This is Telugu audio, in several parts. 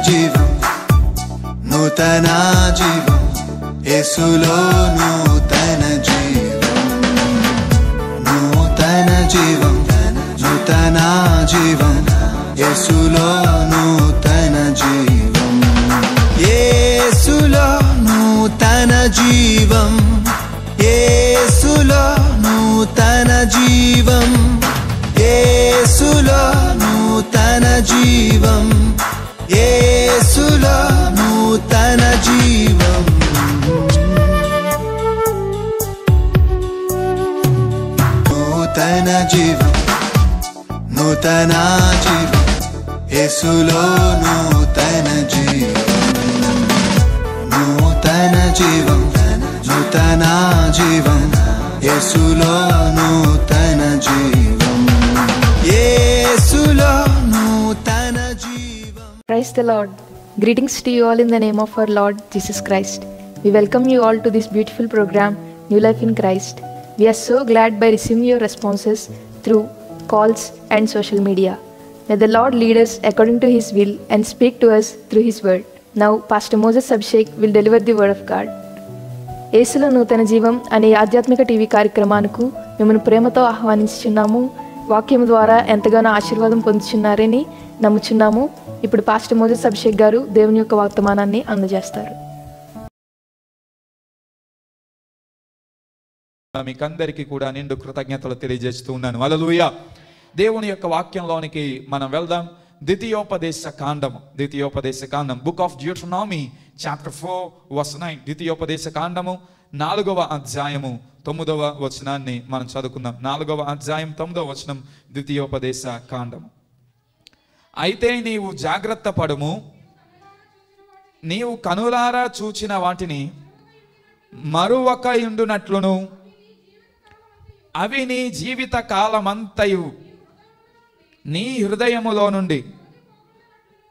జీవం, నూతన జీవం, యేసులో నూతన జీవం, నూతన జీవం, నూతన జీవం, యేసులో నూతన జీవం, యేసులో నూతన జీవం, యేసులో నూతన జీవం, యేసులో నూతన జీవం, యేసులో నూతన జీవం, నూతన జీవం, నూతన జీవం, యేసులో నూతన జీవం, నూతన జీవం, నూతన జీవం, యేసులో నూతన జీవం, యేసులో నూతన జీవం. Praise the Lord. Greetings to you all in the name of our Lord Jesus Christ. We welcome you all to this beautiful program, New Life in Christ. We are so glad by receiving your responses through calls and social media. May the Lord lead us according to His will and speak to us through His word. Now, Pastor Moses Abhishek will deliver the word of God. యేసులో నూతన జీవం అనే ఆధ్యాత్మిక టీవీ కార్యక్రమానికి మిమ్మల్ని ప్రేమతో ఆహ్వానించుచున్నాము. వాక్యం ద్వారా ఎంతగానో ఆశీర్వాదం పొందుచున్నారని నమ్ముచున్నాము. ఇప్పుడు పాస్టర్ మోజెస్ అభిషేక్ గారు దేవుని యొక్క వర్తమానాన్ని అందజేస్తారు. మీకందరికీ కూడా నిండు కృతజ్ఞతలు తెలియజేస్తూ ఉన్నాను. హల్లెలూయా. దేవుని యొక్క వాక్యంలోనికి మనం వెళ్దాం. ద్వితీయోపదేశ కాండము, బుక్ ఆఫ్ డ్యూటెరోనమీ చాప్టర్ 4:9. ద్వితీయోపదేశ కాండము 4వ అధ్యాయము 9వ వచనాన్ని మనం చదువుకుందాం. 4వ అధ్యాయం 9వ వచనం, ద్వితీయోపదేశ కాండము. అయితే నీవు జాగ్రత్త పడుము, నీవు కనులారా చూచిన వాటిని మరువక ఉండునట్లును, అవి నీ జీవిత కాలమంతయు నీ హృదయములో నుండి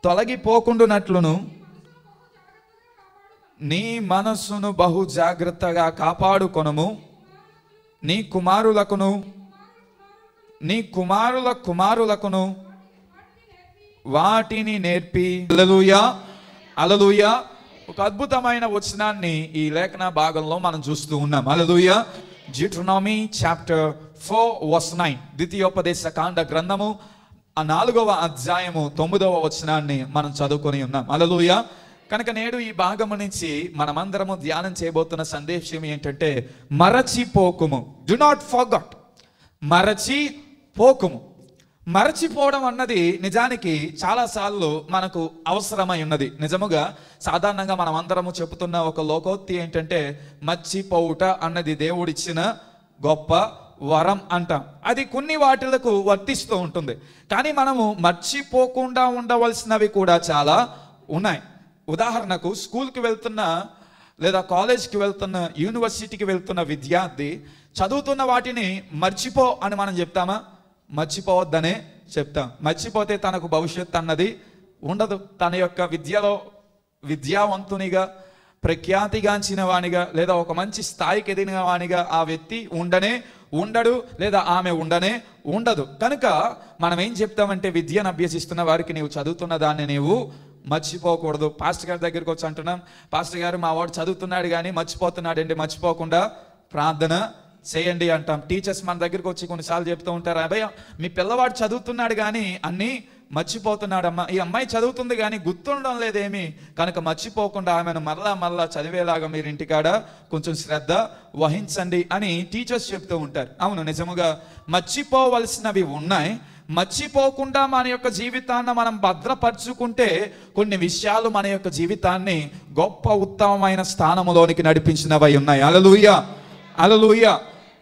తొలగిపోకుండునట్లును నీ మనస్సును బహు జాగ్రత్తగా కాపాడుకొనుము. నీ కుమారులకును నీ కుమారుల కుమారులకును వాటిని నేర్పి. హల్లెలూయా, హల్లెలూయా. ఒక అద్భుతమైన వచనాన్ని ఈ లేఖన భాగంలో మనం చూస్తూ ఉన్నాం. హల్లెలూయా. డ్యూటెరోనమీ చాప్టర్ 4:9, ద్వితీయోపదేశ కాండ గ్రంథము 4వ అధ్యాయము 9వ వచనాన్ని మనం చదువుకొని ఉన్నాం. హల్లెలూయా. కనుక నేడు ఈ భాగము నుంచి మనమందరము ధ్యానం చేయబోతున్న సందేశం ఏంటంటే, మరచిపోకుము. Do not forget. మరచిపోకుము. మరచిపోవడం అన్నది నిజానికి చాలాసార్లు మనకు అవసరమై ఉన్నది. నిజముగా సాధారణంగా మనం అందరము చెబుతున్న ఒక లోకోక్తి ఏంటంటే, మర్చిపోవుట అన్నది దేవుడిచ్చిన గొప్ప వరం అంటాం. అది కొన్ని వాటిలకు వర్తిస్తూ ఉంటుంది. కానీ మనము మర్చిపోకుండా ఉండవలసినవి కూడా చాలా ఉన్నాయి. ఉదాహరణకు స్కూల్కి వెళ్తున్న లేదా కాలేజ్కి వెళ్తున్న, యూనివర్సిటీకి వెళ్తున్న విద్యార్థి చదువుతున్న వాటిని మర్చిపో అని మనం చెప్తామా? మర్చిపోవద్దనే చెప్తాం. మర్చిపోతే తనకు భవిష్యత్తు అన్నది ఉండదు. తన యొక్క విద్యలో విద్యావంతునిగా, ప్రఖ్యాతిగాంచిన వానిగా, లేదా ఒక మంచి స్థాయికి ఎదిగిన వానిగా ఆ వ్యక్తి ఉండడు, లేదా ఆమె ఉండదు. కనుక మనం ఏం చెప్తామంటే, విద్యను అభ్యసిస్తున్న వారికి నీవు చదువుతున్న దాన్ని నీవు మర్చిపోకూడదు. పాస్టర్ గారి దగ్గరికి వచ్చి అంటున్నాం, పాస్టర్ గారు మా వాడు చదువుతున్నాడు కానీ మర్చిపోతున్నాడండి, మర్చిపోకుండా ప్రార్థన చేయండి అంటాం. టీచర్స్ మన దగ్గరికి వచ్చి కొన్నిసార్లు చెప్తూ ఉంటారు, అబ్బాయి మీ పిల్లవాడు చదువుతున్నాడు కానీ అన్నీ మర్చిపోతున్నాడమ్మా, ఈ అమ్మాయి చదువుతుంది కానీ గుర్తుండడం లేదేమి, కనుక మర్చిపోకుండా ఆమెను మరలా చదివేలాగా మీరు ఇంటికాడ కొంచెం శ్రద్ధ వహించండి అని టీచర్స్ చెప్తూ ఉంటారు. అవును, నిజముగా మర్చిపోవలసినవి ఉన్నాయి. మర్చిపోకుండా మన యొక్క జీవితాన్ని మనం భద్రపరుచుకుంటే కొన్ని విషయాలు మన యొక్క జీవితాన్ని గొప్ప ఉత్తమమైన స్థానంలోనికి నడిపించినవై ఉన్నాయి. హల్లెలూయా, హల్లెలూయా.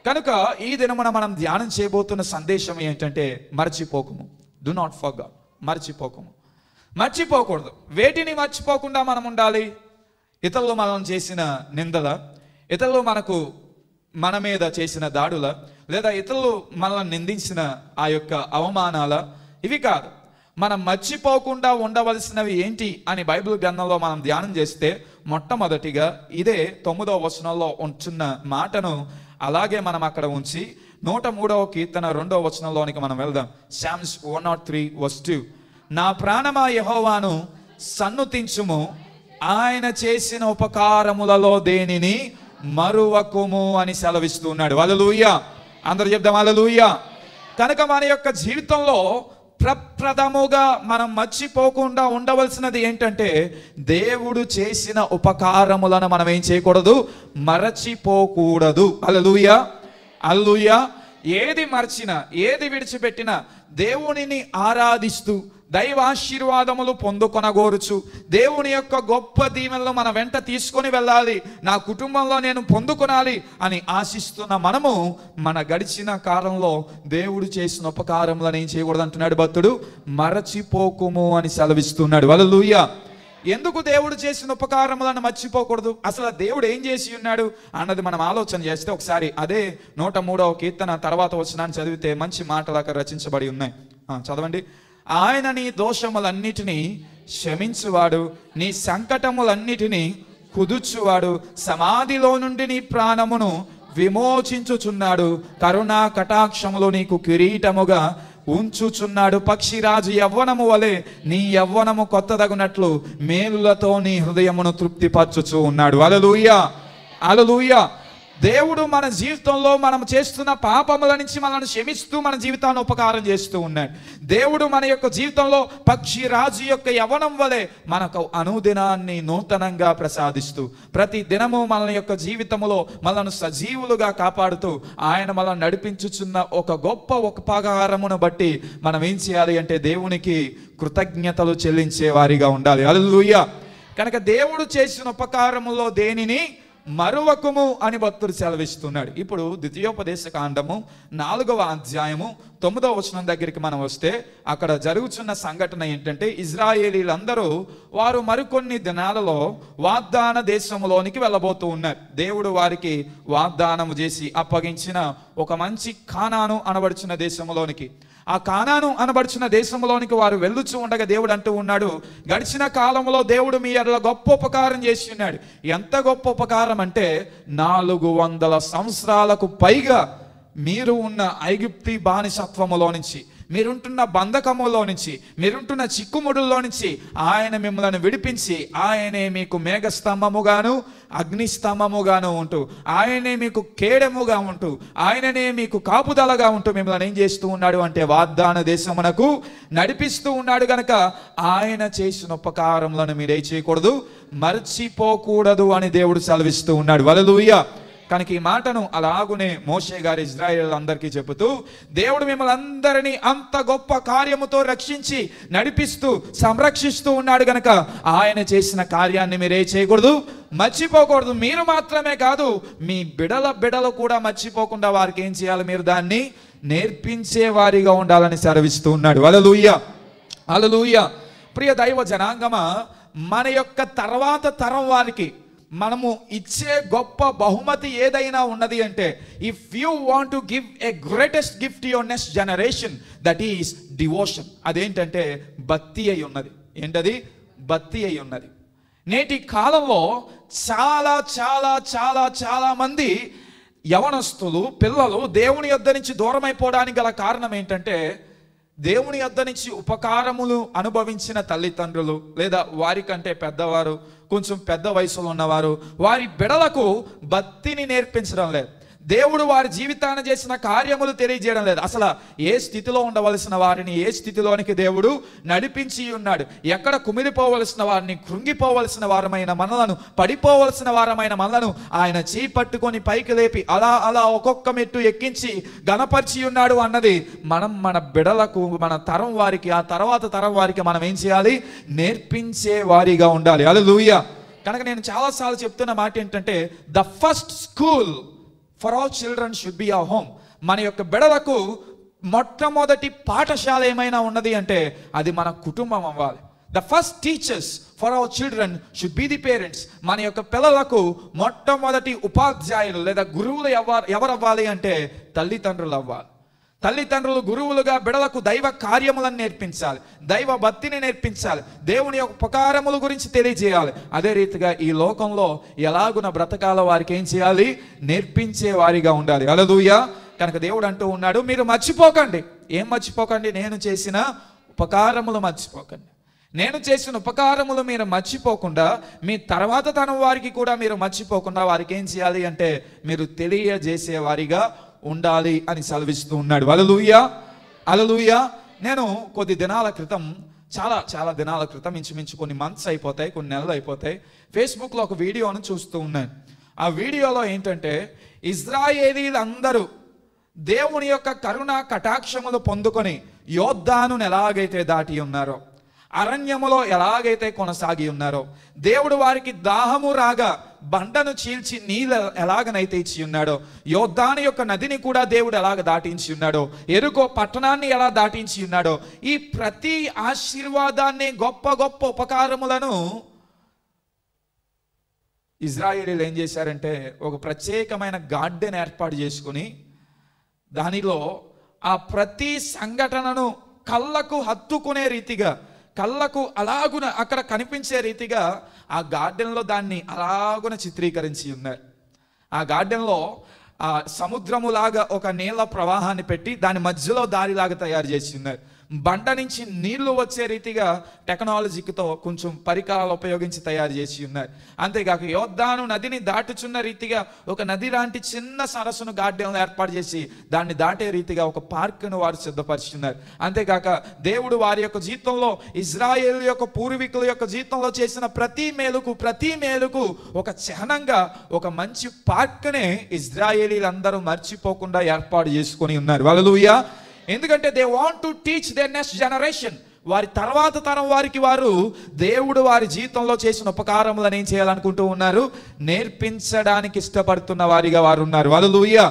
కనుక ఈ దినమున మనం ధ్యానం చేయబోతున్న సందేశం ఏంటంటే, మర్చిపోకుము. Do not forget. మర్చిపోకూడదు. వేటిని మర్చిపోకుండా మనం ఉండాలి? ఇతరులు మనం చేసిన నిందల, ఇతరులు మన మీద చేసిన దాడుల, లేదా ఇతరులు మనల్ని నిందించిన ఆ యొక్క అవమానాల, ఇవి కాదు. మనం మర్చిపోకుండా ఉండవలసినవి ఏంటి అని బైబిల్ గ్రంథంలో మనం ధ్యానం చేస్తే, మొట్టమొదటిగా ఇదే 9వ వచనంలో ఉంచున్న మాటను అలాగే మనం అక్కడ ఉంచి 103వ కీర్తన 2వ వచనంలోనికి మనం వెళ్దాం. Psalms 103:2. నా ప్రాణమా యెహోవాను సన్నుతించుము, ఆయన చేసిన ఉపకారములలో దేనిని మరువకుము అని సెలవిస్తున్నాడు. హల్లెలూయా. అందరూ చెప్దాం హల్లెలూయా. కనుక మన యొక్క జీవితంలో ప్రప్రథముగా మనం మర్చిపోకుండా ఉండవలసినది ఏంటంటే, దేవుడు చేసిన ఉపకారములను మనం ఏం చేయకూడదు, మరచిపోకూడదు. హల్లెలూయా హల్లెలూయా. ఏది మర్చినా, ఏది విడిచిపెట్టినా దేవునిని ఆరాధిస్తూ దైవాశీర్వాదములు పొందుకొనగోరుచు దేవుని యొక్క గొప్ప దీవెనలు మన వెంట తీసుకొని వెళ్ళాలి, నా కుటుంబంలో నేను పొందుకొనాలి అని ఆశిస్తున్న మనము మన గడిచిన కాలంలో దేవుడు చేసిన ఉపకారములను ఏం చేయకూడదు అంటున్నాడు భక్తుడు, మరచిపోకుము అని సెలవిస్తున్నాడు. హల్లెలూయా. ఎందుకు దేవుడు చేసిన ఉపకారములను మర్చిపోకూడదు? అసలు దేవుడు ఏం చేసి ఉన్నాడు అన్నది మనం ఆలోచన చేస్తే ఒకసారి అదే 103వ కీర్తన తర్వాత వచనాన్ని చదివితే మంచి మాటలు అక్కడ రచించబడి ఉన్నాయి. చదవండి. ఆయన నీ దోషములన్నిటినీ క్షమించువాడు, నీ సంకటములన్నిటినీ కుదుర్చువాడు, సమాధిలో నుండి నీ ప్రాణమును విమోచించుచున్నాడు, కరుణా కటాక్షములు నీకు కిరీటముగా ఉంచుచున్నాడు. పక్షిరాజు యవ్వనము వలె నీ యవ్వనము కొత్తదగునట్లు మేలులతో నీ హృదయమును తృప్తిపరచుచు ఉన్నాడు. హల్లెలూయా హల్లెలూయా. దేవుడు మన జీవితంలో మనం చేస్తున్న పాపముల నుంచి మనల్ని క్షమిస్తూ మన జీవితాన్ని ఉపకారం చేస్తూ ఉన్నాడు. దేవుడు మన యొక్క జీవితంలో పక్షి రాజు యొక్క యవ్వనం వలె మనకు అనుదినాన్ని నూతనంగా ప్రసాదిస్తూ ప్రతి దినము మన యొక్క జీవితంలో మనల్ని సజీవులుగా కాపాడుతూ ఆయన మనల్ని నడిపించుచున్న ఒక గొప్ప ఉపకారమును బట్టి మనం ఏం చేయాలి అంటే దేవునికి కృతజ్ఞతలు చెల్లించే వారిగా ఉండాలి. హల్లెలూయా. కనుక దేవుడు చేసిన ఉపకారములో దేనిని మరువకుము అని భక్తుడు సెలవిస్తున్నాడు. ఇప్పుడు ద్వితీయోపదేశ కాండము 4వ అధ్యాయము 9వ వచనం దగ్గరికి మనం వస్తే అక్కడ జరుగుతున్న సంఘటన ఏంటంటే, ఇజ్రాయేలీలందరూ వారు మరికొన్ని దినాలలో వాగ్దాన దేశంలోనికి వెళ్ళబోతూ ఉన్నారు. దేవుడు వారికి వాగ్దానము చేసి అప్పగించిన ఒక మంచి కానాను అనబడుచున్న దేశంలోనికి, ఆ కానాను అనబడుచున్న దేశంలోనికి వారు వెళ్ళుచూ ఉండగా దేవుడు అంటూ ఉన్నాడు, గడిచిన కాలంలో దేవుడు మీ ఎడల గొప్ప ఉపకారం చేసి ఉన్నాడు. ఎంత గొప్ప ఉపకారం అంటే 400 సంవత్సరాలకు పైగా మీరు ఉన్న ఐగుప్తి బానిసత్వములో నుంచి, మీరుంటున్న బంధకములో నుంచి, మీరుంటున్న చిక్కుముడుల్లో నుంచి ఆయన మిమ్మల్ని విడిపించి ఆయనే మీకు మేఘస్తంభముగాను అగ్నిస్తంభముగాను ఉంటూ, ఆయనే మీకు కేడముగా ఉంటూ, ఆయననే మీకు కాపుదలగా ఉంటూ మిమ్మల్ని ఏం చేస్తూ ఉన్నాడు అంటే వాగ్దాన దేశమునకు నడిపిస్తూ ఉన్నాడు. గనక ఆయన చేసిన ఉపకారములను మీరేం చేయకూడదు, మర్చిపోకూడదు అని దేవుడు సెలవిస్తూ ఉన్నాడు. హల్లెలూయా. కనుక ఈ మాటను అలాగునే మోషే గారు ఇజ్రాయేల్ అందరికీ చెబుతూ, దేవుడు మిమ్మల్ని అందరినీ అంత గొప్ప కార్యముతో రక్షించి నడిపిస్తూ సంరక్షిస్తూ ఉన్నాడు గనక ఆయన చేసిన కార్యాన్ని మీరే చేయకూడదు, మర్చిపోకూడదు. మీరు మాత్రమే కాదు, మీ బిడలు కూడా మర్చిపోకుండా వారికి ఏం చేయాలి, మీరు దాన్ని నేర్పించే వారిగా ఉండాలని సెలవిస్తూ ఉన్నాడు. హల్లెలూయా హల్లెలూయా. ప్రియ దైవ జనాంగమా, మన యొక్క తర్వాత తరం వారికి మనము ఇచ్చే గొప్ప బహుమతి ఏదైనా ఉన్నది అంటే, if you want to give a greatest gift your next generation, that is devotion. అదేంటంటే భక్తి అయి ఉన్నది. ఏంటది? భక్తి అయి ఉన్నది. నేటి కాలంలో చాలా చాలా చాలా చాలా మంది యవనస్తులు పిల్లలు దేవుని యొద్ద నుంచి దూరం అయిపోవడానికి గల కారణం ఏంటంటే, దేవుని యొద్ద నుంచి ఉపకారములు అనుభవించిన తల్లిదండ్రులు లేదా వారికంటే పెద్దవారు, కొంచెం పెద్ద వయసులో ఉన్నవారు వారి బిడలకు భక్తిని నేర్పించడం లేదు. దేవుడు వారి జీవితాన్ని చేసిన కార్యములు తెలియజేయడం లేదు. అసలు ఏ స్థితిలో ఉండవలసిన వారిని ఏ స్థితిలోనికి దేవుడు నడిపించి ఉన్నాడు. ఎక్కడ కుమిలిపోవలసిన వారిని, కృంగిపోవలసిన వారమైన మనలను, పడిపోవలసిన వారమైన మనలను ఆయన చేపట్టుకొని పైకి లేపి అలా అలా ఒక్కొక్క మెట్టు ఎక్కించి గణపరిచి ఉన్నాడు అన్నది మనం మన బిడలకు, మన తరం వారికి, ఆ తర్వాత తరం వారికి మనం ఏం చేయాలి, నేర్పించే వారిగా ఉండాలి. హల్లెలూయా. కనుక నేను చాలాసార్లు చెప్తున్న మాట ఏంటంటే, the first school for all children should be our home. మన యొక్క బిడలకు మొట్టమొదటి పాఠశాల ఏమైనా ఉన్నది అంటే అది మన కుటుంబం అవ్వాలి. The first teachers for our children should be the parents. మన యొక్క పిల్లలకు మొట్టమొదటి ఉపాధ్యాయులు లేదా గురువులు ఎవరు అవ్వాలి అంటే తల్లిదండ్రులు అవ్వాలి. తల్లిదండ్రులు గురువులుగా బిడలకు దైవ కార్యములను నేర్పించాలి, దైవ భక్తిని నేర్పించాలి, దేవుని యొక్క ఉపకారముల గురించి తెలియజేయాలి. అదే రీతిగా ఈ లోకంలో ఎలాగున బ్రతకాల వారికి ఏం చేయాలి, నేర్పించే వారిగా ఉండాలి. హల్లెలూయా. కనుక దేవుడు అంటూ ఉన్నాడు, మీరు మర్చిపోకండి. ఏం మర్చిపోకండి? నేను చేసిన ఉపకారములు మర్చిపోకండి. నేను చేసిన ఉపకారములు మీరు మర్చిపోకుండా, మీ తర్వాత తరం వారికి కూడా మీరు మర్చిపోకుండా వారికి ఏం చేయాలి అంటే మీరు తెలియజేసే వారిగా ఉండాలి అని సెలవిస్తూ ఉన్నాడు. హల్లెలూయా, హల్లెలూయా. నేను కొద్ది దినాల క్రితం, చాలా దినాల క్రితం, ఇంచుమించు కొన్ని మంత్స్ అయిపోతాయి, కొన్ని నెలలు అయిపోతాయి, ఫేస్బుక్లో ఒక వీడియోను చూస్తూ ఉన్నాను. ఆ వీడియోలో ఏంటంటే ఇజ్రాయేలీలందరూ దేవుని యొక్క కరుణ కటాక్షములు పొందుకొని యోర్దాను ఎలాగైతే దాటి ఉన్నారో, అరణ్యములో ఎలాగైతే కొనసాగి ఉన్నారో, దేవుడు వారికి దాహము రాగా బండను చీల్చి నీళ్ళు ఎలాగనైతే ఇచ్చి ఉన్నాడో, యోర్దాను యొక్క నదిని కూడా దేవుడు ఎలాగ దాటించి ఉన్నాడో, ఎరుకో పట్టణాన్ని ఎలా దాటించి ఉన్నాడో, ఈ ప్రతి ఆశీర్వాదాన్ని, గొప్ప గొప్ప ఉపకారములను ఇజ్రాయేలీలు ఏం చేశారంటే ఒక ప్రత్యేకమైన గార్డెన్ ఏర్పాటు చేసుకుని దానిలో ఆ ప్రతి సంఘటనను కళ్ళకు హత్తుకునే రీతిగా, కళ్ళకు అలాగున అక్కడ కనిపించే రీతిగా ఆ గార్డెన్లో దాన్ని అలాగున చిత్రీకరించి ఉన్నారు. ఆ గార్డెన్లో ఆ సముద్రములాగా ఒక నీళ్ళ ప్రవాహాన్ని పెట్టి దాని మధ్యలో దారిలాగా తయారు చేసి ఉన్నారు. బండ నుంచి నీళ్లు వచ్చే రీతిగా టెక్నాలజీతో కొంచెం పరికరాలు ఉపయోగించి తయారు చేసి ఉన్నారు. అంతేకాక యోర్దాను నదిని దాటుచున్న రీతిగా ఒక నది లాంటి చిన్న సరస్సును గార్డెన్లో ఏర్పాటు చేసి దాన్ని దాటే రీతిగా ఒక పార్కును వారు సిద్ధపరుచున్నారు. అంతేకాక దేవుడు వారి యొక్క జీవితంలో, ఇజ్రాయేల్ యొక్క పూర్వీకుల యొక్క జీవితంలో చేసిన ప్రతి మేలుకు ఒక చిహ్నంగా ఒక మంచి పార్క్నే ఇజ్రాయేలీలందరూ మర్చిపోకుండా ఏర్పాటు చేసుకొని ఉన్నారు. హల్లెలూయా. ఎందుకంటే they want to teach their next generation. వారి తర్వాత తరం వారికి వారు దేవుడు వారి జీవితంలో చేసిన ఉపకారములను ఏం చేయాలనుకుంటూ ఉన్నారు? నేర్పించడానికి ఇష్టపడుతున్న వారిగా వారు ఉన్నారు. హల్లెలూయా.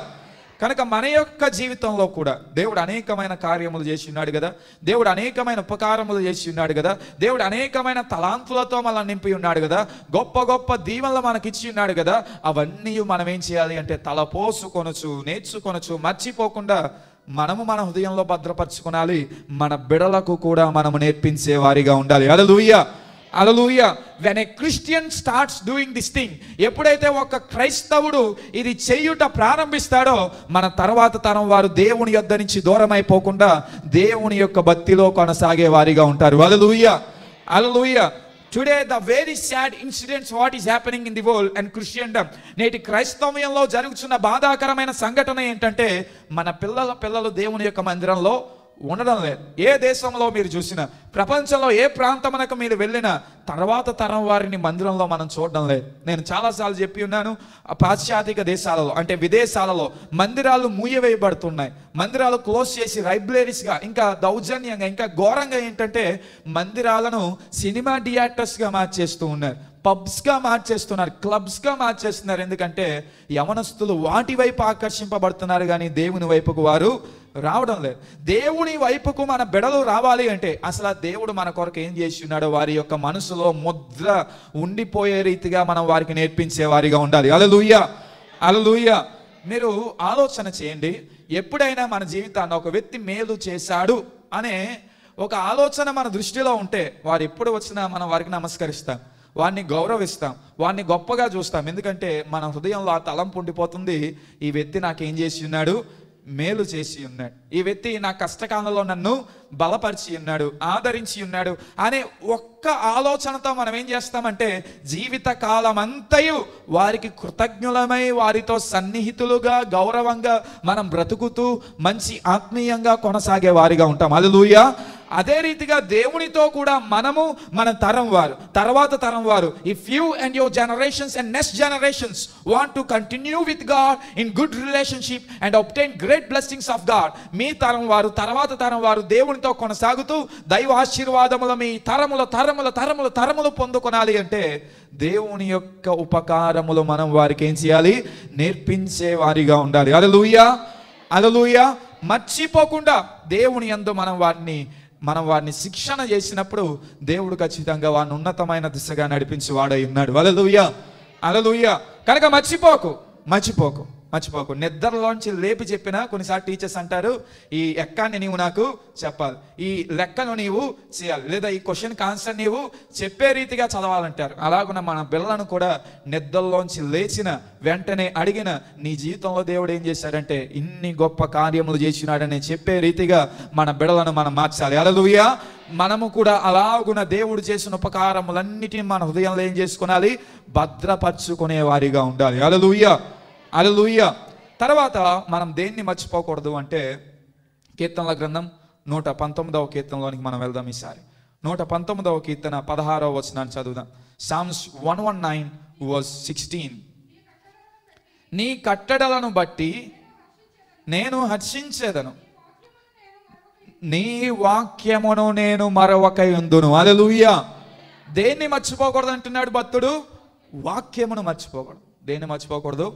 కనుక మన యొక్క జీవితంలో కూడా దేవుడు అనేకమైన కార్యములు చేసి ఉన్నాడు కదా, దేవుడు అనేకమైన ఉపకారములు చేసి ఉన్నాడు కదా, దేవుడు అనేకమైన తలాంతులతో మనల్ని నింపి ఉన్నాడు కదా, గొప్ప గొప్ప దీవెనలు మనకి ఇచ్చి ఉన్నాడు కదా. అవన్నీ మనం ఏం చేయాలి అంటే తలపోసుకొనొచ్చు, నేర్చుకొనొచ్చు, మర్చిపోకుండా మనము మన హృదయంలో భద్రపరచుకోవాలి. మన బిడలకు కూడా మనము నేర్పించే వారిగా ఉండాలి. హల్లెలూయా, హల్లెలూయా. when a Christian starts doing this thing, ఎప్పుడైతే ఒక క్రైస్తవుడు ఇది చేయుట ప్రారంభిస్తాడో మన తర్వాత తరం వారు దేవుని యొద్ద నుంచి దూరం అయిపోకుండా దేవుని యొక్క భక్తిలో కొనసాగే వారిగా ఉంటారు. హల్లెలూయా, హల్లెలూయా. Today the very sad incidents what is happening in the world and Christendom, నేటి క్రైస్తవ్యంలో జరుగుతున్న బాధాకరమైన సంఘటన ఏంటంటే మన పిల్లలు దేవుని యొక్క మందిరంలో ఉండడం లేదు. ఏ దేశంలో మీరు చూసినా, ప్రపంచంలో ఏ ప్రాంతమునకు మీరు వెళ్ళినా తర్వాత తరం వారిని మందిరంలో మనం చూడడం లేదు. నేను చాలాసార్లు చెప్పి ఉన్నాను, పాశ్చాత్య దేశాలలో అంటే విదేశాలలో మందిరాలు మూయవేయబడుతున్నాయి, మందిరాలు క్లోజ్ చేసి లైబ్రరీస్గా, ఇంకా దౌర్జన్యంగా, ఇంకా ఘోరంగా ఏంటంటే మందిరాలను సినిమా థియేటర్స్గా మార్చేస్తూ ఉన్నారు, పబ్స్గా మార్చేస్తున్నారు, క్లబ్స్గా మార్చేస్తున్నారు. ఎందుకంటే యవనస్తులు వాటి వైపు ఆకర్షింపబడుతున్నారు కానీ దేవుని వైపుకు వారు రావడం లేదు. దేవుని వైపుకు మన బిడలు రావాలి అంటే అసలు ఆ దేవుడు మన కొరకు ఏం చేసి ఉన్నాడో వారి యొక్క మనసులో ముద్ర ఉండిపోయే రీతిగా మనం వారికి నేర్పించే వారిగా ఉండాలి. హల్లెలూయా, హల్లెలూయా. మీరు ఆలోచన చేయండి, ఎప్పుడైనా మన జీవితాన్ని ఒక వ్యక్తి మేలు చేశాడు అనే ఒక ఆలోచన మన దృష్టిలో ఉంటే వారు ఎప్పుడు వచ్చినా మనం వారికి నమస్కరిస్తాం, వారిని గౌరవిస్తాం, వారిని గొప్పగా చూస్తాం. ఎందుకంటే మన హృదయంలో ఆ తలంపు ఉండిపోతుంది, ఈ వ్యక్తి నాకేం చేసి ఉన్నాడు? మేలు చేసి ఉన్నాడు, ఈ వ్యక్తి నా కష్టకాలంలో నన్ను బలపరిచి ఉన్నాడు, ఆదరించి ఉన్నాడు అనే ఒక్క ఆలోచనతో మనం ఏం చేస్తామంటే జీవిత కాలం అంతయు వారికి కృతజ్ఞులమై వారితో సన్నిహితులుగా గౌరవంగా మనం బ్రతుకుతూ మంచి ఆత్మీయంగా కొనసాగే వారిగా ఉంటాం. హల్లెలూయా. అదే రీతిగా దేవునితో కూడా మనము మన తరం వారు, తర్వాత తరం వారు, if you and your generations and next generations want to continue with God in good relationship and obtain great blessings of God, మీ తరం వారు, తర్వాత తరం వారు దేవునితో కొనసాగుతూ దైవ ఆశీర్వాదములు మీ తరములు పొందుకొనాలి అంటే దేవుని యొక్క ఉపకారములు మనం వారికి ఏం చేయాలి? నేర్పించే వారిగా ఉండాలి. హల్లెలూయా, హల్లెలూయా. మర్చిపోకుండా దేవుని యందు మనం వారిని శిక్షణ చేసినప్పుడు దేవుడు ఖచ్చితంగా వారిని ఉన్నతమైన దిశగా నడిపించి వాడై ఉన్నాడు. హల్లెలూయా, హల్లెలూయా. కనుక మర్చిపోకు. నిద్రలోంచి లేపి చెప్పినా కొన్నిసార్లు టీచర్స్ అంటారు, ఈ ఎక్కాన్ని నీవు నాకు చెప్పాలి, ఈ లెక్కను నీవు చేయాలి, లేదా ఈ క్వశ్చన్కి ఆన్సర్ నీవు చెప్పే రీతిగా చదవాలంటారు. అలాగున మన పిల్లలను కూడా నిద్రలోంచి లేచిన వెంటనే అడిగిన నీ జీవితంలో దేవుడు ఏం చేశాడంటే ఇన్ని గొప్ప కార్యములు చేసినాడని చెప్పే రీతిగా మన బిడ్డలను మనం మార్చాలి. హల్లెలూయా, మనము కూడా అలాగున దేవుడు చేసిన ఉపకారములన్నిటిని మన హృదయంలో ఏం చేసుకోవాలి? భద్రపరుచుకునే వారిగా ఉండాలి. హల్లెలూయా, హల్లెలూయా. తర్వాత మనం దేన్ని మర్చిపోకూడదు అంటే కీర్తనల గ్రంథం 119వ కీర్తనలోనికి మనం వెళ్దాం. ఈసారి 119వ కీర్తన 16వ వచనాన్ని చదువుదాం. సామ్స్ 119:16. నీ కట్టడలను బట్టి నేను హర్షించేదను, నీ వాక్యమును నేను మరొకయుందును. హల్లెలూయా. దేన్ని మర్చిపోకూడదు అంటున్నాడు భక్తుడు? వాక్యమును మర్చిపోకూడదు. దేన్ని మర్చిపోకూడదు?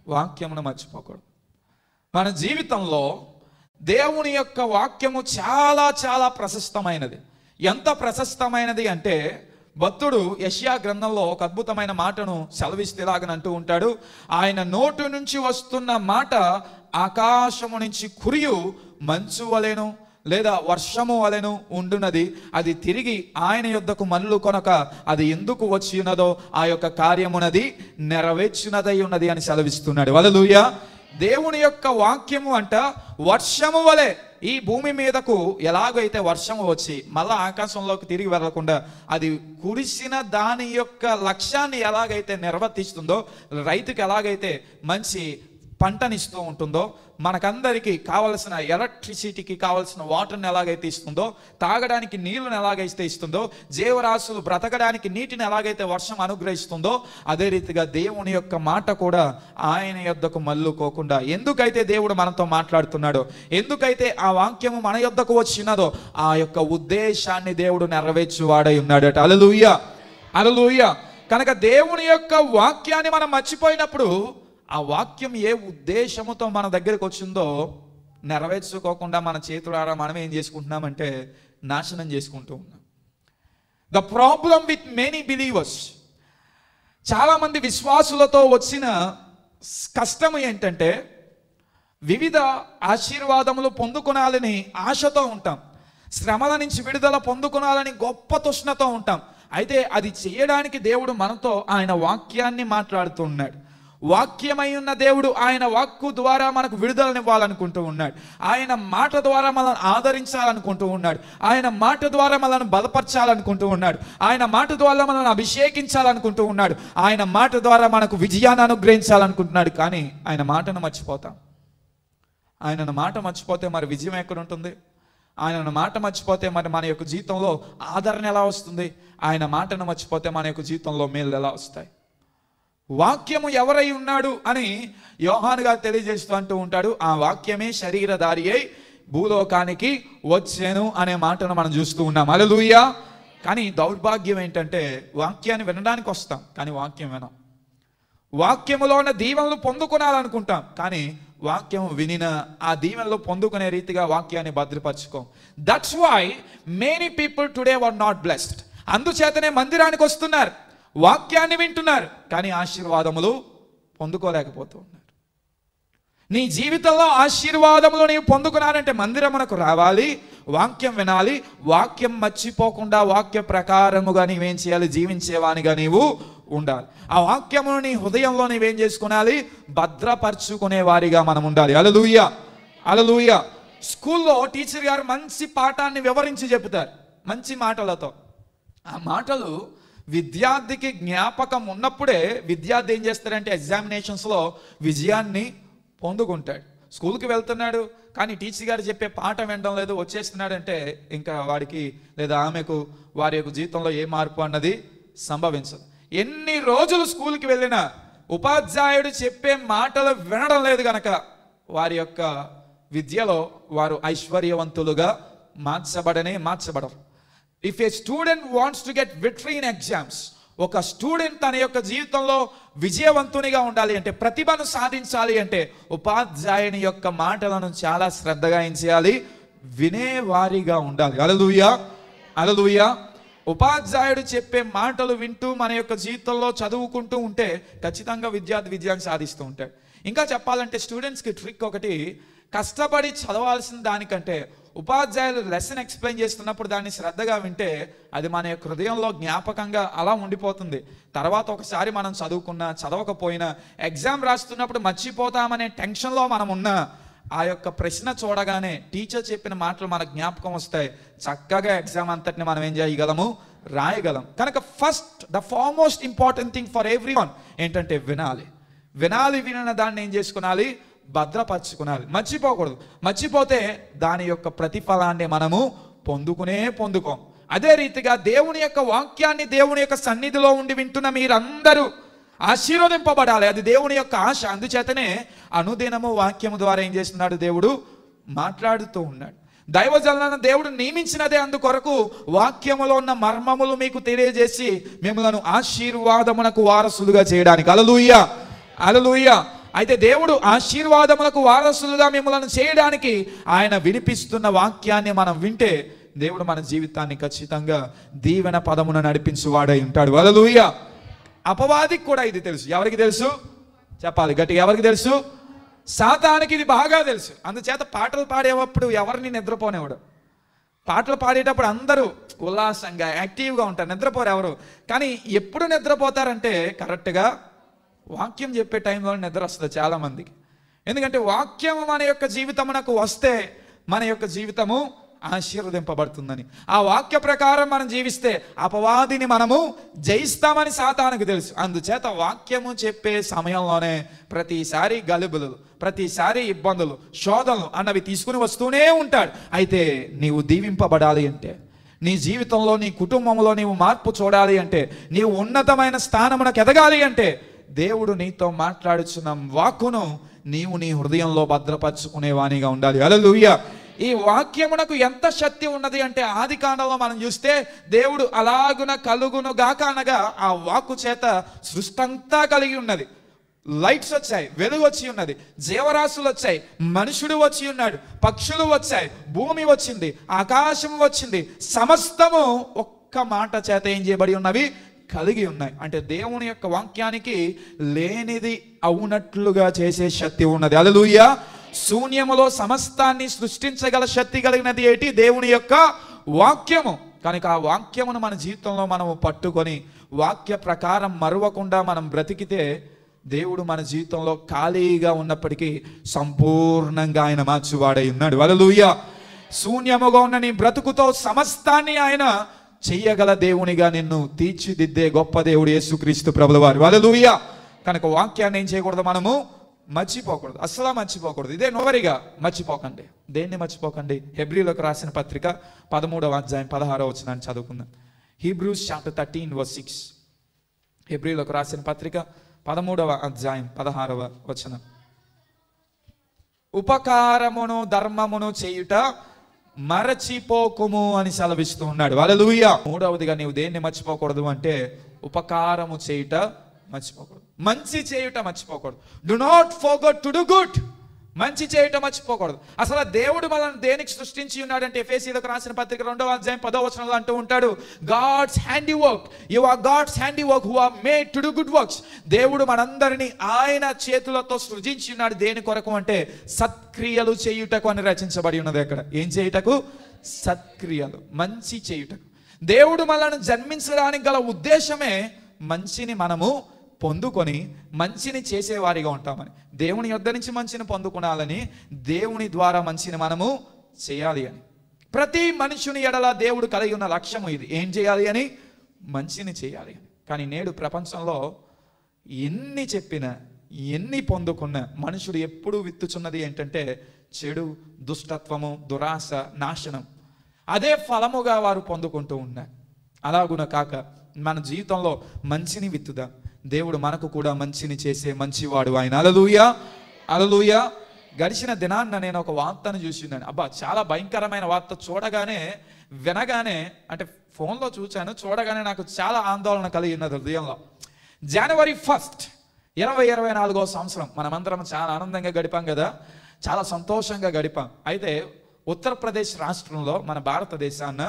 వాక్యమును మర్చిపోకూడదు. మన జీవితంలో దేవుని యొక్క వాక్యము చాలా చాలా ప్రశస్తమైనది. ఎంత ప్రశస్తమైనది అంటే భక్తుడు యెషయా గ్రంథంలో ఒక అద్భుతమైన మాటను సెలవిస్తే ఇలాగనంటూ ఉంటాడు, ఆయన నోటు నుంచి వస్తున్న మాట ఆకాశము నుంచి కురియు మంచు వలెను లేదా వర్షము వలెను ఉండునది, అది తిరిగి ఆయన యొద్దకు మల్లు కొనక అది ఎందుకు వచ్చి ఉన్నదో ఆ యొక్క కార్యమునది నెరవేర్చునదై ఉన్నది అని సెలవిస్తున్నాడు. హల్లెలూయా. దేవుని యొక్క వాక్యము అంట వర్షము వలె ఈ భూమి మీదకు ఎలాగైతే వర్షము వచ్చి మళ్ళా ఆకాశంలోకి తిరిగి వెళ్ళకుండా అది కురిసిన దాని యొక్క లక్ష్యాన్ని ఎలాగైతే నిర్వర్తిస్తుందో, రైతుకి ఎలాగైతే మంచి పంటనిస్తూ ఉంటుందో, మనకందరికీ కావలసిన ఎలక్ట్రిసిటీకి కావలసిన వాటర్ని ఎలాగైతే ఇస్తుందో, తాగడానికి నీళ్ళను ఎలాగైతే ఇస్తుందో, జీవరాశులు బ్రతకడానికి నీటిని ఎలాగైతే వర్షం అనుగ్రహిస్తుందో, అదే రీతిగా దేవుని యొక్క మాట కూడా ఆయన యొద్దకు మల్లుకోకుండా, ఎందుకైతే దేవుడు మనతో మాట్లాడుతున్నాడో, ఎందుకైతే ఆ వాక్యము మన యొద్దకు వచ్చినదో ఆ యొక్క ఉద్దేశాన్ని దేవుడు నెరవేర్చువాడై ఉన్నాడట. హల్లెలూయా, హల్లెలూయా. కనుక దేవుని యొక్క వాక్యాన్ని మనం మర్చిపోయినప్పుడు ఆ వాక్యం ఏ ఉద్దేశముతో మన దగ్గరకు వచ్చిందో నెరవేర్చుకోకుండా మన చేతులారా మనం ఏం చేసుకుంటున్నామంటే నాశనం చేసుకుంటూ ఉన్నాం. The problem with many believers, చాలామంది విశ్వాసులతో వచ్చిన కష్టం ఏంటంటే వివిధ ఆశీర్వాదములు పొందుకోనాలని ఆశతో ఉంటాం, శ్రమల నుంచి విడుదల పొందుకోనాలని గొప్ప తృష్ణతో ఉంటాం. అయితే అది చేయడానికి దేవుడు మనతో ఆయన వాక్యాన్ని మాట్లాడుతున్నాడు. వాక్యమై ఉన్న దేవుడు ఆయన వాక్కు ద్వారా మనకు విడుదలనివ్వాలనుకుంటూ ఉన్నాడు. ఆయన మాట ద్వారా మనల్ని ఆదరించాలనుకుంటూ ఉన్నాడు. ఆయన మాట ద్వారా మనల్ని బలపరచాలనుకుంటూ ఉన్నాడు. ఆయన మాట ద్వారా మనల్ని అభిషేకించాలనుకుంటూ ఉన్నాడు. ఆయన మాట ద్వారా మనకు విజయాన్ని అనుగ్రహించాలనుకుంటున్నాడు. కానీ ఆయన మాటను మర్చిపోతాం. ఆయన మాట మర్చిపోతే మరి విజయం ఎక్కడ ఉంటుంది? ఆయన మాట మర్చిపోతే మరి మన యొక్క జీవితంలో ఆదరణ ఎలా వస్తుంది? ఆయన మాటను మర్చిపోతే మన యొక్క జీవితంలో మేలు ఎలా వస్తాయి? వాక్యము ఎవరై ఉన్నాడు అని యోహాను గారు తెలియజేస్తూ అంటూ ఉంటాడు, ఆ వాక్యమే శరీరధారి అయి భూలోకానికి వచ్చాను అనే మాటను మనం చూస్తూ ఉన్నాం. హల్లెలూయా. కానీ దౌర్భాగ్యం ఏంటంటే వాక్యాన్ని వినడానికి వస్తాం కానీ వాక్యం వినం. వాక్యములో ఉన్న దీవెనలు పొందుకోవాలనుకుంటాం కానీ వాక్యం వినిన ఆ దీవెనలు పొందుకునే రీతిగా వాక్యాన్ని భద్రపరచుకోం. That's why many people today were not blessed. అందుచేతనే మందిరానికి వస్తున్నారు, వాక్యాన్ని వింటున్నారు కానీ ఆశీర్వాదములు పొందుకోలేకపోతూ ఉన్నారు. నీ జీవితంలో ఆశీర్వాదములు నీవు పొందుకున్నానంటే మందిరమునకు రావాలి, వాక్యం వినాలి, వాక్యం మర్చిపోకుండా వాక్య ప్రకారముగా నీవేం చేయాలి? జీవించేవానిగా నీవు ఉండాలి. ఆ వాక్యమును నీ హృదయంలో నీవేం చేసుకునాలి? భద్రపరచుకునే వారిగా మనం ఉండాలి. హల్లెలూయా, హల్లెలూయా. స్కూల్లో టీచర్ గారు మంచి పాఠాన్ని వివరించి చెబుతారు మంచి మాటలతో. ఆ మాటలు విద్యార్థికి జ్ఞాపకం ఉన్నప్పుడే విద్యార్థి ఏం చేస్తాడంటే ఎగ్జామినేషన్స్లో విజయాన్ని పొందుకుంటాడు. స్కూల్కి వెళ్తున్నాడు కానీ టీచర్ గారు చెప్పే పాఠం వినడం లేదు, వచ్చేస్తున్నాడంటే ఇంకా వాడికి లేదా ఆమెకు వారి యొక్క జీవితంలో ఏ మార్పు అన్నది సంభవించదు. ఎన్ని రోజులు స్కూల్కి వెళ్ళినా ఉపాధ్యాయుడు చెప్పే మాటలు వినడం లేదు గనక వారి యొక్క విద్యలో వారు ఐశ్వర్యవంతులుగా మార్చబడరు. If a student wants to get victory in exams, ఒక స్టూడెంట్ తన యొక్క జీవితంలో విజయవంతునిగా ఉండాలి అంటే, ప్రతిభను సాధించాలి అంటే ఉపాధ్యాయుని యొక్క మాటలను చాలా శ్రద్ధగా ఏం చేయాలి? వినేవారిగా ఉండాలి. హల్లెలూయా, హల్లెలూయా. ఉపాధ్యాయుడు చెప్పే మాటలు వింటూ మన యొక్క జీవితంలో చదువుకుంటూ ఉంటే ఖచ్చితంగా విద్యార్థి విజయాన్ని సాధిస్తూ ఉంటాడు. ఇంకా చెప్పాలంటే స్టూడెంట్స్కి ట్రిక్ ఒకటి, కష్టపడి చదవాల్సిన దానికంటే ఉపాధ్యాయులు లెసన్ ఎక్స్ప్లెయిన్ చేస్తున్నప్పుడు దాన్ని శ్రద్ధగా వింటే అది మన యొక్క హృదయంలో జ్ఞాపకంగా అలా ఉండిపోతుంది. తర్వాత ఒకసారి మనం చదవకపోయినా ఎగ్జామ్ రాస్తున్నప్పుడు మర్చిపోతామనే టెన్షన్లో మనం ఉన్నా ఆ యొక్క ప్రశ్న చూడగానే టీచర్ చెప్పిన మాటలు మన జ్ఞాపకం వస్తాయి. చక్కగా ఎగ్జామ్ అంతటిని మనం ఏం చేయగలము, రాయగలం. కనుక first the foremost important thing for everyone ఏంటంటే వినాలి. వినిన దాన్ని ఏం చేసుకునాలి, భద్రపరచుకునాలి, మర్చిపోకూడదు. మర్చిపోతే దాని యొక్క ప్రతిఫలాన్ని మనము పొందుకోం. అదే రీతిగా దేవుని యొక్క వాక్యాన్ని దేవుని యొక్క సన్నిధిలో ఉండి వింటున్న మీరందరూ ఆశీర్వదింపబడాలి. అది దేవుని యొక్క ఆశ. అందుచేతనే అనుదినము వాక్యము ద్వారా ఏం చేస్తున్నాడు, దేవుడు మాట్లాడుతూ ఉన్నాడు. దైవజనులను దేవుడు నియమించినదే అందుకొరకు వాక్యములో ఉన్న మర్మములు మీకు తెలియజేసి మిమ్మల్ని ఆశీర్వాదమునకు వారసులుగా చేయడానికి. హల్లెలూయా, హల్లెలూయా. అయితే దేవుడు ఆశీర్వాదములకు వారసులుగా మిమ్మల్ని చేయడానికి ఆయన వినిపిస్తున్న వాక్యాన్ని మనం వింటే దేవుడు మన జీవితాన్ని ఖచ్చితంగా దీవెన పదమున నడిపించువాడై ఉంటాడు. హల్లెలూయా. అపవాదికి కూడా ఇది తెలుసు. ఎవరికి తెలుసు చెప్పాలి గట్టిగా, ఎవరికి తెలుసు? సాతానికి ఇది బాగా తెలుసు. అందుచేత పాటలు పాడేటప్పుడు ఎవరిని నిద్రపోనేవాడు. పాటలు పాడేటప్పుడు అందరూ ఉల్లాసంగా యాక్టివ్గా ఉంటారు, నిద్రపోరు ఎవరు. కానీ ఎప్పుడు నిద్రపోతారంటే కరెక్ట్గా వాక్యం చెప్పే టైంలో నిద్ర వస్తుంది చాలామందికి. ఎందుకంటే వాక్యం మన యొక్క జీవితమునకు వస్తే మన యొక్క జీవితము ఆశీర్వదింపబడుతుందని. ఆ వాక్య ప్రకారం మనం జీవిస్తే అపవాదిని మనము జయిస్తామని సాతానుకు తెలుసు. అందుచేత వాక్యము చెప్పే సమయంలోనే ప్రతిసారి గలుబులు, ప్రతిసారి ఇబ్బందులు, శోధనలు అన్నవి తీసుకుని వస్తూనే ఉంటాడు. అయితే నీవు దీవింపబడాలి అంటే, నీ జీవితంలో నీ కుటుంబంలో నీవు మార్పు చూడాలి అంటే, నీవు ఉన్నతమైన స్థానమునకు ఎదగాలి అంటే దేవుడు నీతో మాట్లాడుచున్న వాక్కును నీవు నీ హృదయంలో భద్రపరచుకునేవానిగా ఉండాలి. హల్లెలూయా. ఈ వాక్యమునకు ఎంత శక్తి ఉన్నది అంటే ఆది కాండంలో మనం చూస్తే దేవుడు అలాగున కలుగును గాక అనగా ఆ వాక్కు చేత సృష్టి అంతా కలిగి ఉన్నది. లైట్స్ వచ్చాయి, వెలుగు వచ్చి ఉన్నది, జీవరాశులు వచ్చాయి, మనుషుడు వచ్చి ఉన్నాడు, పక్షులు వచ్చాయి, భూమి వచ్చింది, ఆకాశం వచ్చింది. సమస్తము ఒక్క మాట చేత ఏం చేయబడి ఉన్నవి, కలిగి ఉన్నాయి. అంటే దేవుని యొక్క వాక్యానికి లేనిది అవునట్లుగా చేసే శక్తి ఉన్నది. హల్లెలూయా. శూన్యములో సమస్తాన్ని సృష్టించగల శక్తి కలిగినది ఏంటి? దేవుని యొక్క వాక్యము. కనుక ఆ వాక్యమును మన జీవితంలో మనము పట్టుకొని వాక్య ప్రకారం మరువకుండా మనం బ్రతికితే దేవుడు మన జీవితంలో ఖాళీగా ఉన్నప్పటికీ సంపూర్ణంగా ఆయన మార్చువాడై ఉన్నాడు. హల్లెలూయా. శూన్యముగా ఉన్న నీ బ్రతుకుతో సమస్తాన్ని ఆయన చెయ్యగల దేవునిగా నిన్ను తీర్చిదిద్దే గొప్ప దేవుడు యేసుక్రీస్తు ప్రభుల వారు. హల్లెలూయా. కనుక వాక్యాన్ని ఏం చేయకూడదు, మనము మర్చిపోకూడదు, అస్సలు మర్చిపోకూడదు. ఇదే నోవరిగా మర్చిపోకండి. దేన్ని మర్చిపోకండి? హెబ్రీలకు రాసిన పత్రిక 13వ అధ్యాయం 16వ వచనాన్ని చదువుకుందాం. Hebrews chapter 13:6. హెబ్రీలకు రాసిన పత్రిక 13వ అధ్యాయం 16వ వచనం. ఉపకారమును ధర్మమును చేయుట మరచిపోకుము అని సెలవిస్తూ ఉన్నాడు. హల్లెలూయా. మూడవదిగా నీవు దేన్ని మర్చిపోకూడదు అంటే ఉపకారము చేయుట మర్చిపోకూడదు, మంచి చేయుట మర్చిపోకూడదు. Do not forget to do good. మంచి చేయటం మర్చిపోకూడదు. అసలు దేవుడు మనల్ని దేనికి సృష్టించి ఉన్నాడంటే ఎఫెసీయులకు రాసిన పత్రిక 2వ అధ్యాయం 10వ వచనంలో అంటూ ఉంటాడు, God's handiwork, you are God's handiwork who are made to do good works. దేవుడు మనందరినీ ఆయన చేతులతో సృజించి ఉన్నాడు. దేని కొరకు అంటే సత్క్రియలు చేయుటకు అని రచించబడి ఉన్నది. అక్కడ ఏం చేయుటకు? సత్క్రియలు, మంచి చేయుటకు. దేవుడు మనల్ని జన్మించడానికి గల ఉద్దేశమే మంచిని మనము పొందుకొని మంచిని చేసేవారిగా ఉంటామని. దేవుని యొద్ద నుంచి మంచిని పొందుకునాలని, దేవుని ద్వారా మంచిని మనము చేయాలి అని. ప్రతి మనుషుని ఎడల దేవుడు కలిగి ఉన్న లక్ష్యము ఇది. ఏం చేయాలి అని? మంచిని చేయాలి అని. కానీ నేడు ప్రపంచంలో ఎన్ని చెప్పినా, ఎన్ని పొందుకున్నా మనుషుడు ఎప్పుడూ విత్తుచున్నది ఏంటంటే చెడు, దుష్టత్వము, దురాశ, నాశనం. అదే ఫలముగా వారు పొందుకుంటూ ఉన్నారు. అలాగున కాక మన జీవితంలో మంచిని విత్తుదాం. దేవుడు మనకు కూడా మంచిని చేసే మంచివాడు ఆయన. హల్లెలూయా, హల్లెలూయా. గడిచిన దినాన్న నేను ఒక వార్తను చూసిందని, అబ్బా చాలా భయంకరమైన వార్త. చూడగానే వినగానే అంటే ఫోన్లో చూశాను, చూడగానే నాకు చాలా ఆందోళన కలిగినది హృదయంలో. జనవరి 1, 2024వ సంవత్సరం మనమందరం చాలా ఆనందంగా గడిపాం కదా, చాలా సంతోషంగా గడిపాం. అయితే ఉత్తరప్రదేశ్ రాష్ట్రంలో మన భారతదేశాన్న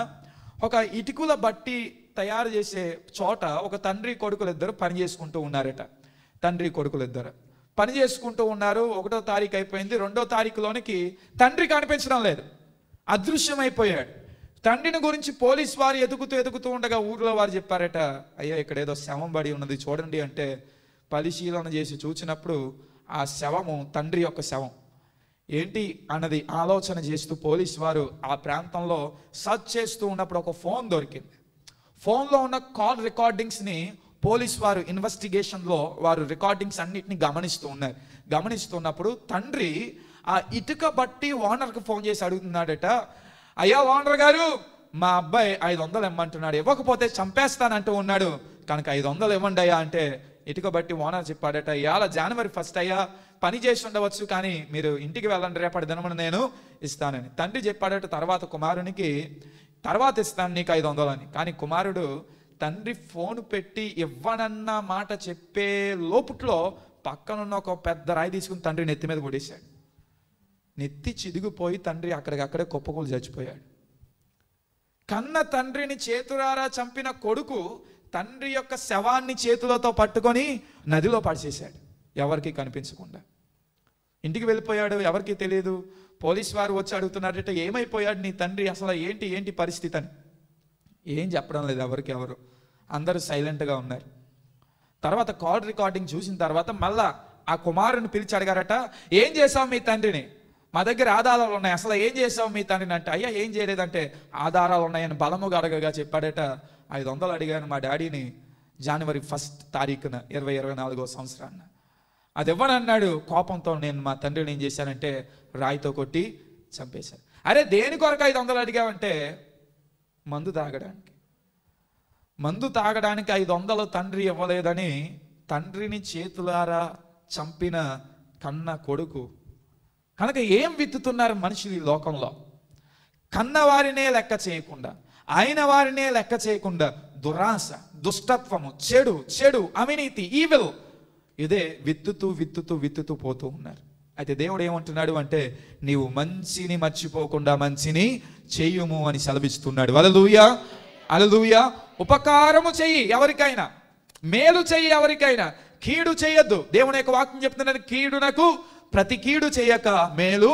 ఒక ఇటుకల బట్టి తయారు చేసే చోట ఒక తండ్రి కొడుకులు ఇద్దరు పని చేసుకుంటూ ఉన్నారట. తండ్రి కొడుకులు ఇద్దరు పని చేసుకుంటూ ఉన్నారు. 1వ తారీఖు అయిపోయింది. 2వ తారీఖులోనికి తండ్రి కనిపించడం లేదు, అదృశ్యమైపోయాడు. తండ్రిని గురించి పోలీస్ వారు ఎదుగుతూ ఉండగా ఊర్లో వారు చెప్పారట, అయ్యా ఇక్కడ ఏదో శవం పడి ఉన్నది చూడండి అంటే పరిశీలన చేసి చూసినప్పుడు ఆ శవము తండ్రి యొక్క శవం. ఏంటి అన్నది ఆలోచన చేస్తూ పోలీసు వారు ఆ ప్రాంతంలో సర్చ్ చేస్తూ ఉన్నప్పుడు ఒక ఫోన్ దొరికింది. ఫోన్లో ఉన్న కాల్ రికార్డింగ్స్ని పోలీసు వారు ఇన్వెస్టిగేషన్లో వారు రికార్డింగ్స్ అన్నిటిని గమనిస్తున్నప్పుడు తండ్రి ఆ ఇటుక బట్టి ఓనర్కి ఫోన్ చేసి అడుగుతున్నాడట, అయ్యా ఓనర్ గారు, మా అబ్బాయి 500 ఇమ్మంటున్నాడు, ఇవ్వకపోతే చంపేస్తానంటూ ఉన్నాడు, కనుక 500 ఇవ్వండి అయ్యా అంటే ఇటుక బట్టి ఓనర్ చెప్పాడట, ఇవాళ జనవరి 1 అయ్యా, పని చేసి ఉండవచ్చు కానీ మీరు ఇంటికి వెళ్ళండి, రేపటి దినమున నేను ఇస్తానని. తండ్రి చెప్పాడట తర్వాత కుమారునికి, తర్వాత ఇస్తాను నీకు 500 అని. కానీ కుమారుడు తండ్రి ఫోన్ పెట్టి ఇవ్వనన్న మాట చెప్పే లోపుట్లో పక్కనున్న ఒక పెద్ద రాయి తీసుకుని తండ్రి నెత్తి మీద కొట్టేశాడు. నెత్తి చిదిగిపోయి తండ్రి అక్కడికక్కడే కుప్పకూలు చచ్చిపోయాడు. కన్న తండ్రిని చేతులారా చంపిన కొడుకు తండ్రి యొక్క శవాన్ని చేతులతో పట్టుకొని నదిలో పడిచేశాడు, ఎవరికి కనిపించకుండా. ఇంటికి వెళ్ళిపోయాడు, ఎవరికి తెలియదు. పోలీసు వారు వచ్చి అడుగుతున్నారట, ఏమైపోయాడు నీ తండ్రి, అసలు ఏంటి పరిస్థితి అని. ఏం చెప్పడం లేదు ఎవరు, అందరూ సైలెంట్గా ఉన్నారు. తర్వాత కాల్ రికార్డింగ్ చూసిన తర్వాత మళ్ళా ఆ కుమారుని పిలిచి అడిగారట, ఏం చేసావు మీ తండ్రిని, మా దగ్గర ఆధారాలు ఉన్నాయి, అసలు ఏం చేసావు మీ తండ్రిని అంటే, అయ్యా ఏం చేయలేదంటే ఆధారాలు ఉన్నాయని బలముగా అడగగా చెప్పాడట, 500 అడిగాను మా డాడీని జనవరి 1 తారీఖున 2024వ సంవత్సరాన్ని, అది ఇవ్వనన్నాడు. కోపంతో నేను మా తండ్రిని ఏం చేశానంటే రాయితో కొట్టి చంపేశాను. అరే దేని కొరకు 500 అడిగావంటే మందు తాగడానికి 500 తండ్రి ఇవ్వలేదని తండ్రిని చేతులారా చంపిన కన్న కొడుకు. కనుక ఏం విత్తుతున్నారు మనుషులు ఈ లోకంలో? కన్నవారినే లెక్క చేయకుండా, ఆయన వారినే లెక్క చేయకుండా దురాశ, దుష్టత్వము, చెడు, అవినీతి, ఈవిల్, ఇదే విత్తుతూ పోతూ ఉన్నారు. అయితే దేవుడు ఏమంటున్నాడు అంటే, నీవు మంచిని మర్చిపోకుండా మంచిని చెయ్యుము అని సెలవిస్తున్నాడు. హల్లెలూయా. ఉపకారము చెయ్యి ఎవరికైనా, మేలు చెయ్యి ఎవరికైనా, కీడు చేయొద్దు. దేవుని యొక్క వాక్యం చెప్తున్నది, కీడునకు ప్రతి కీడు చేయక మేలు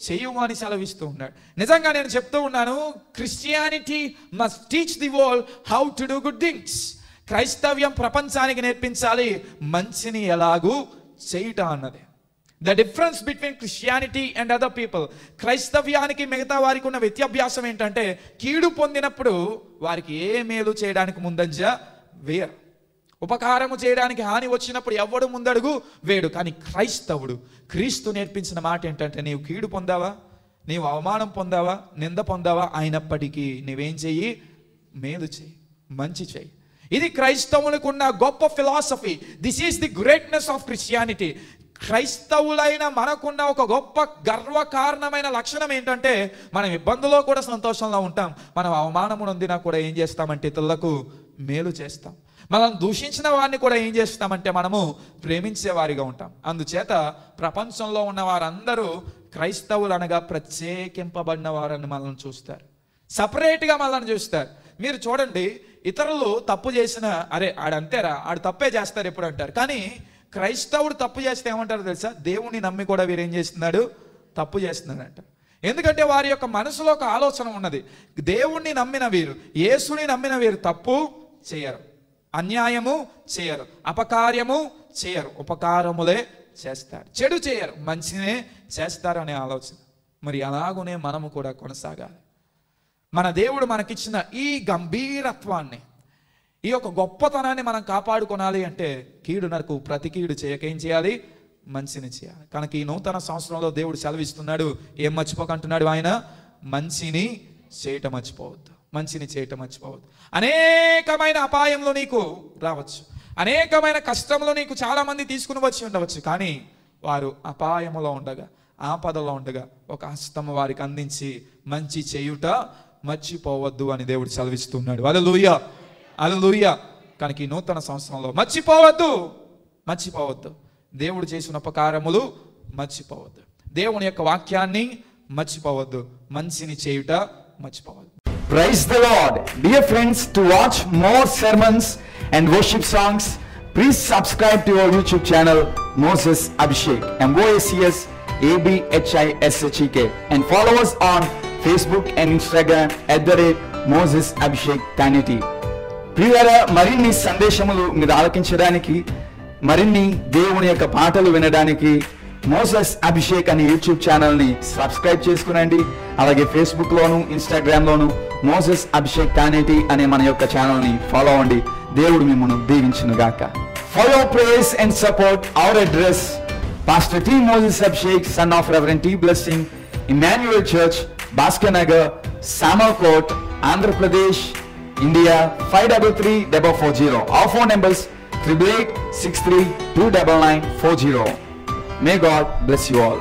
చెయ్యము అని సెలవిస్తూ ఉన్నాడు. నిజంగా నేను చెప్తూ ఉన్నాను, Christianity must teach the world how to do good things. క్రైస్తవ్యం ప్రపంచానికి నేర్పించాలి మంచిని ఎలాగూ చేయుట అన్నది. The difference between Christianity and other people. క్రైస్తవ్యానికి మిగతా వారికి ఉన్న వ్యత్యాభ్యాసం ఏంటంటే, కీడు పొందినప్పుడు వారికి ఏ మేలు చేయడానికి ముందంజ వేరు, ఉపకారము చేయడానికి హాని వచ్చినప్పుడు ఎవడు ముందడుగు వేడు. కానీ క్రీస్తు నేర్పించిన మాట ఏంటంటే, నీవు కీడు పొందావా, నీవు అవమానం పొందావా, నింద పొందావా, అయినప్పటికీ నీవేం చెయ్యి, మేలు చెయ్యి, మంచి చెయ్యి. ఇది క్రైస్తవులకు ఉన్న గొప్ప philosophy. This is the greatness of Christianity. క్రైస్తవులైన మనకున్న ఒక గొప్ప గర్వకారణమైన లక్షణం ఏంటంటే, మనం ఇబ్బందుల్లో కూడా సంతోషంలో ఉంటాం, మనం అవమానం నొందినా కూడా ఏం చేస్తామంటే ఇతరులకు మేలు చేస్తాం, మనం దూషించిన వారిని కూడా ఏం చేస్తామంటే మనము ప్రేమించే వారిగా ఉంటాం. అందుచేత ప్రపంచంలో ఉన్న వారందరూ క్రైస్తవులు అనగా ప్రత్యేకింపబడిన వారని మనల్ని చూస్తారు, సపరేట్గా మనల్ని చూస్తారు. మీరు చూడండి, ఇతరులు తప్పు చేసిన, అరే ఆడంతేరా, ఆడు తప్పే చేస్తారు ఎప్పుడు అంటారు. కానీ క్రైస్తవుడు తప్పు చేస్తే ఏమంటారు తెలుసా? దేవుణ్ణి నమ్మి కూడా వీరేం చేస్తున్నాడు, తప్పు చేస్తున్నాడు అంటారు. ఎందుకంటే వారి యొక్క మనసులో ఒక ఆలోచన ఉన్నది, దేవుణ్ణి నమ్మిన వీరు, యేసుని నమ్మిన వీరు తప్పు చేయరు, అన్యాయము చేయరు, అపకార్యము చేయరు, ఉపకారములే చేస్తారు, చెడు చేయరు, మంచినే చేస్తారు అనే ఆలోచన. మరి అలాగునే మనము కూడా కొనసాగాలి. మన దేవుడు మనకిచ్చిన ఈ గంభీరత్వాన్ని, ఈ యొక్క గొప్పతనాన్ని మనం కాపాడుకోవాలి అంటే, కీడునకు ప్రతి కీడు చేయక ఏం చేయాలి, మంచిని చేయాలి. కనుక ఈ నూతన సంవత్సరంలో దేవుడు సెలవిస్తున్నాడు, ఏం మర్చిపోకంటున్నాడు ఆయన, మంచిని చేయటం మర్చిపోవద్దు, మంచిని చేయటం మర్చిపోవద్దు. అనేకమైన అపాయంలో నీకు రావచ్చు, అనేకమైన కష్టంలో నీకు చాలా మంది తీసుకుని వచ్చి ఉండవచ్చు, కానీ వారు అపాయములో ఉండగా, ఆపదలో ఉండగా ఒక హస్తము వారికి అందించి మంచి చేయుట మర్చిపోవద్దు అని దేవుడు సెలవిస్తున్నాడు. హల్లెలూయా. కనుక ఈ నూతన సంవత్సరంలో మర్చిపోవద్దు, దేవుడు చేసిన ఉపకారములు మర్చిపోవద్దు, దేవుని యొక్క వాక్యాన్ని మర్చిపోవద్దు, మంచిని చేయుట మర్చిపోవద్దు. Praise the Lord. Dear friends, to watch more sermons and worship songs, please subscribe to our YouTube channel Moses Abhishek, MOSES and follow us on Facebook and Instagram @Moses Abhishek Tanity. ప్రియులారా, మరిన్ని సందేశములు మీరు ఆలకించడానికి, మరిన్ని దేవుని యొక్క పాటలు వినడానికి మోసెస్ అభిషేక్ అనే యూట్యూబ్ ఛానల్ని సబ్స్క్రైబ్ చేసుకునండి. అలాగే ఫేస్బుక్లోను ఇన్స్టాగ్రామ్లోను మోసెస్ అభిషేక్ తానేటి అనే మన యొక్క ఛానల్ని ఫాలో అవ్వండి. దేవుడు మిమ్మల్ని దీవించును గాక. For your praise and support, our address, Pastor T. Moses Abhishek, son of Reverend T. Blessing, Emmanuel Church, Baskanagar, Samal Court, Andhra Pradesh, India 533440. Our phone numbers 8883 29940. May God bless you all.